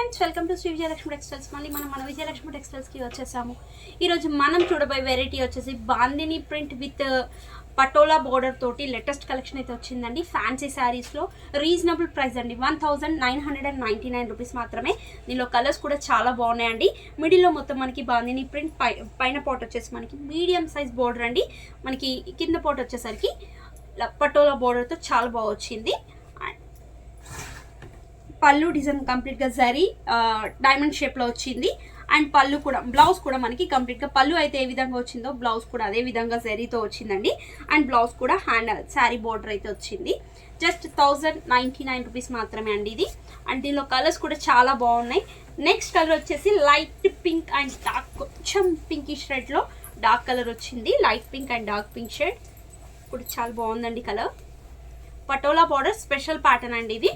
Friends, welcome to Shri Vijayalakshmi textiles. మళ్ళీ మన విజయలక్ష్మి టెక్స్టైల్స్కి వచ్చేసాము. ఈరోజు మనం చూడబోయే వెరైటీ వచ్చేసి bandhani print with patola border తోటి లేటెస్ట్ కలెక్షన్ అయితే వచ్చిందండి. ఫ్యాన్సీ శారీస్లో రీజనబుల్ ప్రైస్ అండి, 1999 రూపీస్ మాత్రమే. దీనిలో కలర్స్ కూడా చాలా బాగున్నాయండి. మిడిల్లో మొత్తం మనకి బాందిని ప్రింట్, పైన పాట్ వచ్చేసి మనకి మీడియం సైజ్ బోర్డర్ అండి. మనకి కింద పాట్ వచ్చేసరికి పటోలా బోర్డర్తో చాలా బాగా వచ్చింది. పళ్ళు డిజైన్ కంప్లీట్గా జరీ డైమండ్ షేప్లో వచ్చింది. అండ్ పళ్ళు కూడా, బ్లౌజ్ కూడా మనకి కంప్లీట్గా పళ్ళు అయితే ఏ విధంగా వచ్చిందో బ్లౌజ్ కూడా అదే విధంగా జరీతో వచ్చిందండి. అండ్ బ్లౌజ్ కూడా హ్యాండ్ శారీ బోర్డర్ అయితే వచ్చింది. జస్ట్ 1099 రూపీస్ మాత్రమే అండి ఇది. అండ్ దీనిలో కలర్స్ కూడా చాలా బాగున్నాయి. నెక్స్ట్ కలర్ వచ్చేసి లైట్ పింక్ అండ్ డార్క్, కొంచెం పింకిష్ రెడ్లో డార్క్ కలర్ వచ్చింది. Light pink and dark pink shade కూడా చాలా బాగుందండి colour. Patola border special pattern అండి ఇది.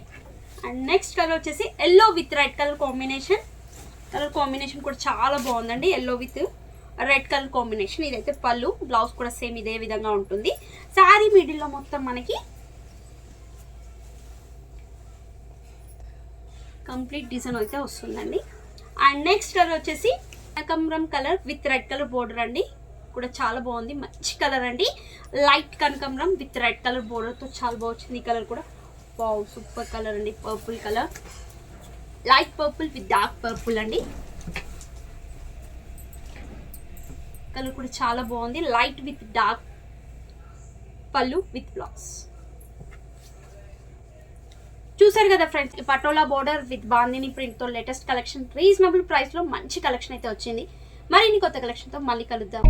అండ్ నెక్స్ట్ కలర్ వచ్చేసి yellow with red colour combination కూడా చాలా బాగుందండి. Yellow with red colour combination. ఇదైతే పళ్ళు, బ్లౌజ్ కూడా సేమ్ ఇదే విధంగా ఉంటుంది. శారీ మిడిల్లో మొత్తం మనకి కంప్లీట్ డిజైన్ అయితే వస్తుందండి. అండ్ నెక్స్ట్ కలర్ వచ్చేసి కనకాంబరం colour with red colour border అండి. కూడా చాలా బాగుంది, మంచి కలర్ అండి. లైట్ కనకాంబరం విత్ రెడ్ కలర్ బోర్డర్తో చాలా బాగా వచ్చింది. ఈ కలర్ కూడా వావ్, సూపర్ కలర్ అండి. Purple colour, light purple with dark purple అండి. కలర్ కూడా చాలా బాగుంది. లైట్ విత్ డార్క్ పళ్ళు విత్ బ్లౌజ్. చూసారు కదా ఫ్రెండ్స్, ఈ పటోలా బోర్డర్ విత్ బాందిని ప్రింట్తో లేటెస్ట్ కలెక్షన్, రీజనబుల్ ప్రైస్లో మంచి కలెక్షన్ అయితే వచ్చింది. మరిన్ని కొత్త కలెక్షన్తో మళ్ళీ కలుద్దాం.